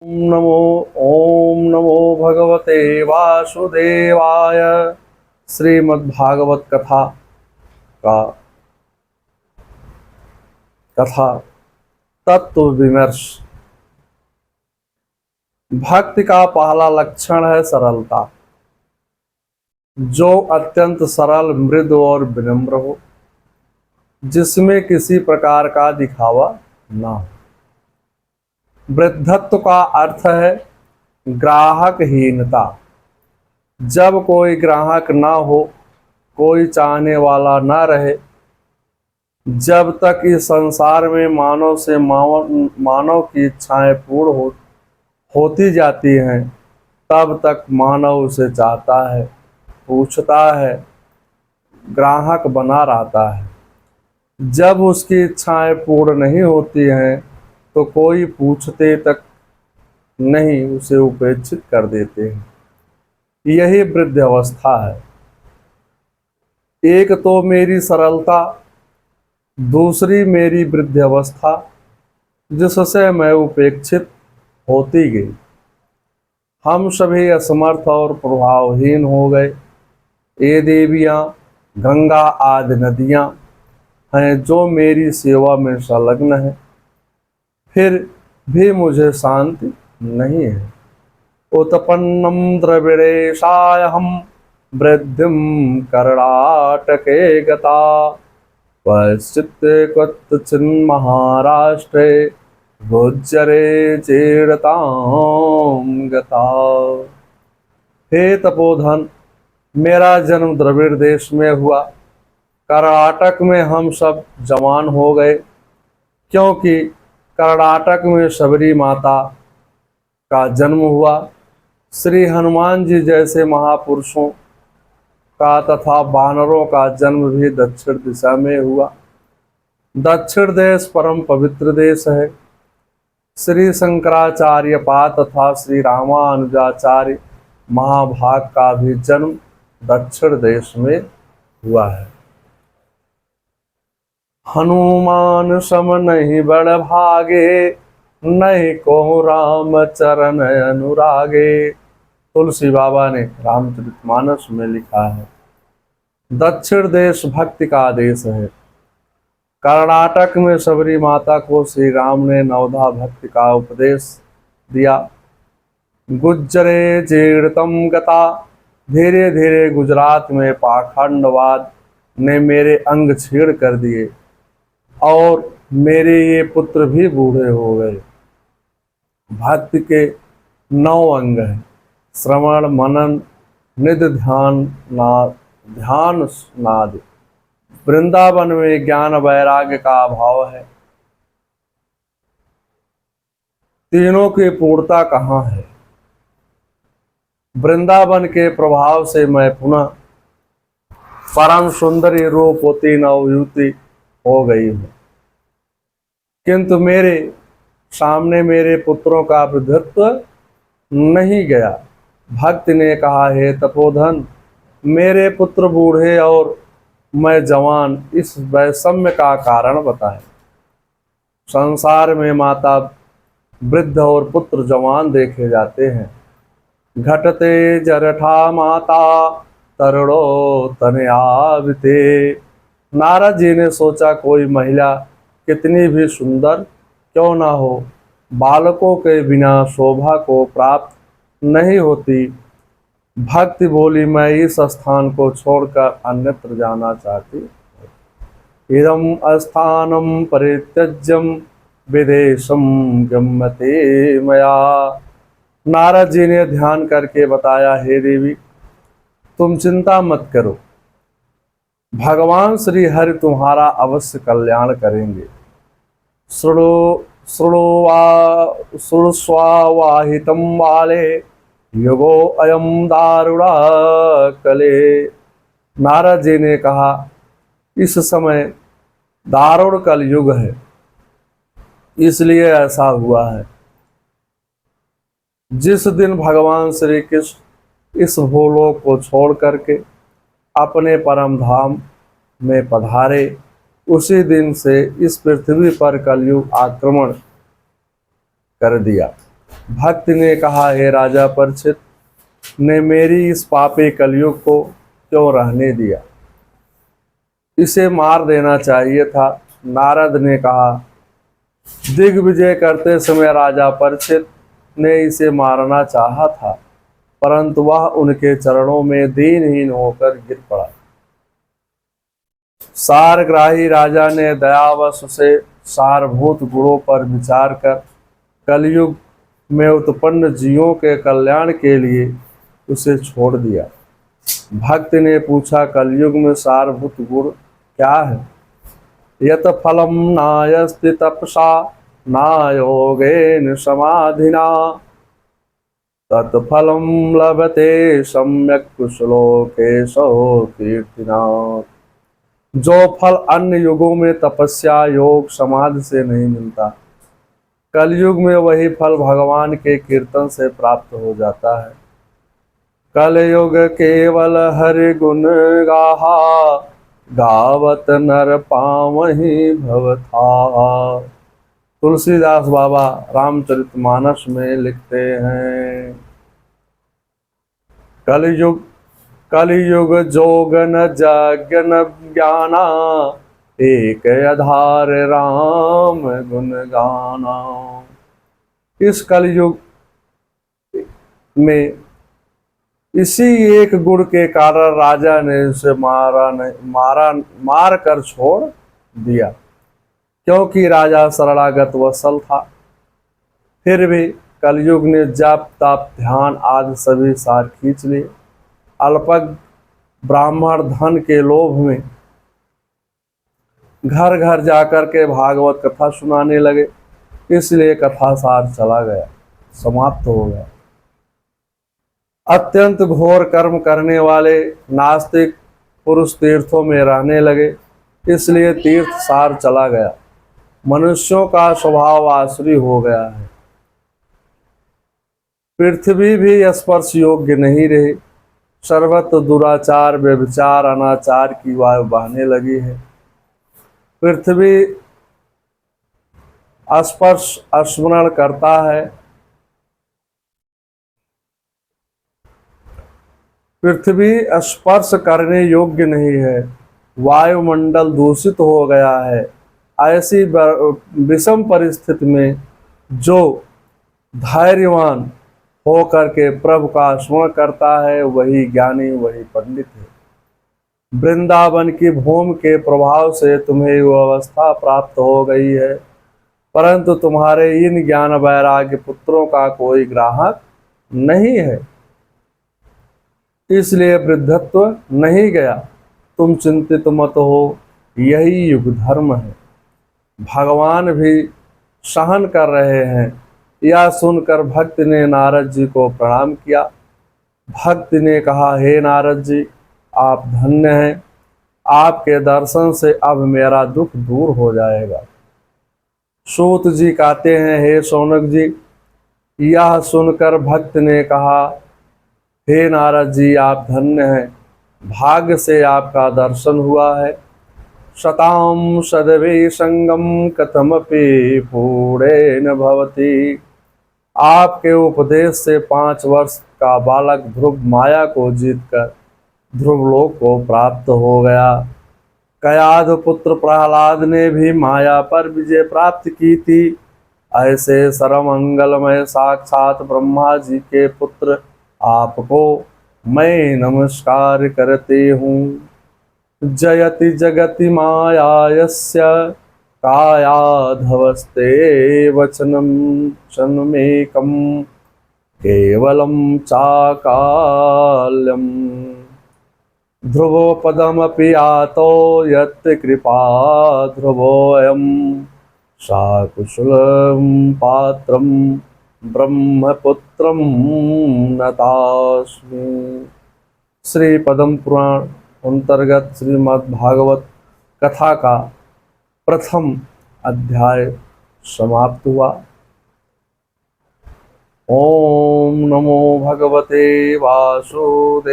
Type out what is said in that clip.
ओम नमो भगवते वासुदेवाय। श्रीमद्भागवत का कथा तत्व विमर्श। भक्ति का पहला लक्षण है सरलता। जो अत्यंत सरल, मृदु और विनम्र हो, जिसमें किसी प्रकार का दिखावा ना हो। वृद्धत्व का अर्थ है ग्राहकहीनता। जब कोई ग्राहक ना हो, कोई चाहने वाला ना रहे, जब तक इस संसार में मानव की इच्छाएं पूर्ण होती जाती हैं, तब तक मानव उसे चाहता है, पूछता है, ग्राहक बना रहता है। जब उसकी इच्छाएं पूर्ण नहीं होती हैं, तो कोई पूछते तक नहीं, उसे उपेक्षित कर देते हैं। यही वृद्ध अवस्था है। एक तो मेरी सरलता, दूसरी मेरी वृद्ध अवस्था, जिससे मैं उपेक्षित होती गई। हम सभी असमर्थ और प्रभावहीन हो गए। ये देवियां, गंगा आदि नदियां हैं जो मेरी सेवा में संलग्न है, फिर भी मुझे शांति नहीं है। उत्पन्नम द्रविड़ेशायहम वृद्धिम कर्णाटके गता पश्चित्ते क्वचिन् महाराष्ट्रे गुज्जरे चेड़ताम गता। हे तपोधन, मेरा जन्म द्रविड़ देश में हुआ। कर्नाटक में हम सब जवान हो गए, क्योंकि कर्नाटक में शबरी माता का जन्म हुआ। श्री हनुमान जी जैसे महापुरुषों का तथा वानरों का जन्म भी दक्षिण दिशा में हुआ। दक्षिण देश परम पवित्र देश है। श्री शंकराचार्य पाद तथा श्री रामानुजाचार्य महाभाग का भी जन्म दक्षिण देश में हुआ है। हनुमान सम नहीं बड़ भागे, नहीं को राम चरण अनुरागे। तुलसी बाबा ने रामचरितमानस में लिखा है। दक्षिण देश भक्ति का देश है। कर्नाटक में शबरी माता को श्री राम ने नवधा भक्ति का उपदेश दिया। गुज्जरे जीर्णतम गता, धीरे धीरे गुजरात में पाखंडवाद ने मेरे अंग छीड़ कर दिए और मेरे ये पुत्र भी बूढ़े हो गए। भक्ति के 9 अंग हैं: श्रवण, मनन, निध, ध्यान नाद। वृंदावन में ज्ञान वैराग्य का अभाव है। तीनों की पूर्णता कहाँ है? वृंदावन के प्रभाव से मैं पुनः परम सुंदरी रूपवती नवयुवती हो गई हूँ, किंतु मेरे सामने मेरे पुत्रों का वृद्धत्व नहीं गया। भक्त ने कहा, हे तपोधन, मेरे पुत्र बूढ़े और मैं जवान, इस वैषम्य का कारण बताएं। संसार में माता वृद्ध और पुत्र जवान देखे जाते हैं। घटते जरठा माता तरुणो तनयाविते। नारद जी ने सोचा, कोई महिला कितनी भी सुंदर क्यों ना हो, बालकों के बिना शोभा को प्राप्त नहीं होती। भक्ति बोली, मैं इस स्थान को छोड़कर अन्यत्र जाना चाहती। इदम अस्थानम परित्यज्यम विदेशम गम्यते मया। नारद जी ने ध्यान करके बताया, हे देवी, तुम चिंता मत करो, भगवान श्री हरि तुम्हारा अवश्य कल्याण करेंगे। श्रुस्वावाहितम वाले युगो अयम दारुणा कले। नारद जी ने कहा, इस समय दारुण कल युग है, इसलिए ऐसा हुआ है। जिस दिन भगवान श्री कृष्ण इस भूलोक को छोड़ करके अपने परम धाम में पधारे, उसी दिन से इस पृथ्वी पर कलयुग आक्रमण कर दिया। भक्त ने कहा, हे राजा परीक्षित, ने मेरी इस पापी कलयुग को क्यों रहने दिया? इसे मार देना चाहिए था। नारद ने कहा, दिग्विजय करते समय राजा परीक्षित ने इसे मारना चाहा था, परंतु वह उनके चरणों में दीनहीन होकर गिर पड़ा। सारग्राही राजा ने दयावश उसे सारभूत गुणों पर विचार कर कलयुग में उत्पन्न जीवों के कल्याण के लिए उसे छोड़ दिया। भक्त ने पूछा, कलयुग में सारभूत गुण क्या है? यत फलम नायस्ति तपसा न योगेन समाधिना तत्फलम लभते सम्यक कुशलो केशो कीर्तिना। जो फल अन्य युगों में तपस्या योग समाधि से नहीं मिलता, कलयुग में वही फल भगवान के कीर्तन से प्राप्त हो जाता है। कलयुग केवल हरि गुण गाहा गावत नर पावहि भवथा। तुलसीदास बाबा रामचरितमानस में लिखते हैं, कलयुग जोगन जगन ज्ञाना एक आधार राम गुण गाना। इस कलयुग में इसी एक गुण के कारण राजा ने उसे मार कर छोड़ दिया, क्योंकि राजा शरणागत वत्सल था। फिर भी कलयुग ने जप तप ध्यान आदि सभी सार खींच लिए। अल्पज्ञ ब्राह्मण धन के लोभ में घर घर जाकर के भागवत कथा सुनाने लगे, इसलिए कथा सार चला गया, समाप्त हो गया। अत्यंत घोर कर्म करने वाले नास्तिक पुरुष तीर्थों में रहने लगे, इसलिए तीर्थ सार चला गया। मनुष्यों का स्वभाव आसुरी हो गया है। पृथ्वी भी स्पर्श योग्य नहीं रही। सर्वत्र दुराचार व्यभिचार अनाचार की वायु बहने लगी है। पृथ्वी स्पर्श स्मरण करता है, पृथ्वी स्पर्श करने योग्य नहीं है। वायुमंडल दूषित हो गया है। ऐसी विषम परिस्थिति में जो धैर्यवान होकर के प्रभु का स्मरण करता है, वही ज्ञानी, वही पंडित है। वृंदावन की भूमि के प्रभाव से तुम्हें वो अवस्था प्राप्त हो गई है, परंतु तुम्हारे इन ज्ञान वैराग्य पुत्रों का कोई ग्राहक नहीं है, इसलिए वृद्धत्व नहीं गया। तुम चिंतित मत हो, यही युग धर्म है। भगवान भी सहन कर रहे हैं। यह सुनकर भक्त ने नारद जी को प्रणाम किया। भक्त ने कहा, हे नारद जी, आप धन्य हैं। आपके दर्शन से अब मेरा दुख दूर हो जाएगा। सूत जी कहते हैं, हे शौनक जी, यह सुनकर भक्त ने कहा, हे नारद जी, आप धन्य हैं। भाग्य से आपका दर्शन हुआ है। शतां सदवे संगम कथमपि पूर्णे न भवति। आपके उपदेश से 5 वर्ष का बालक ध्रुव माया को जीतकर ध्रुवलोक को प्राप्त हो गया। कयाध पुत्र प्रहलाद ने भी माया पर विजय प्राप्त की थी। ऐसे सर्वमंगलमय साक्षात ब्रह्मा जी के पुत्र आपको मैं नमस्कार करते हूँ। जयति जगति मायास्य कायाधवस्ते वचनम क्षणमेकं केवलं चाकाल्यम्। ध्रुवो पदमपि यातो यत् कृपा ध्रुवोऽयं साकुशलं पात्रं ब्रह्मपुत्रं नतास्मि। श्री पद्म पुराण अंतर्गत श्रीमद् भागवत कथा का प्रथम अध्याय समाप्त हुआ। ओम नमो भगवते वासुदेवाय।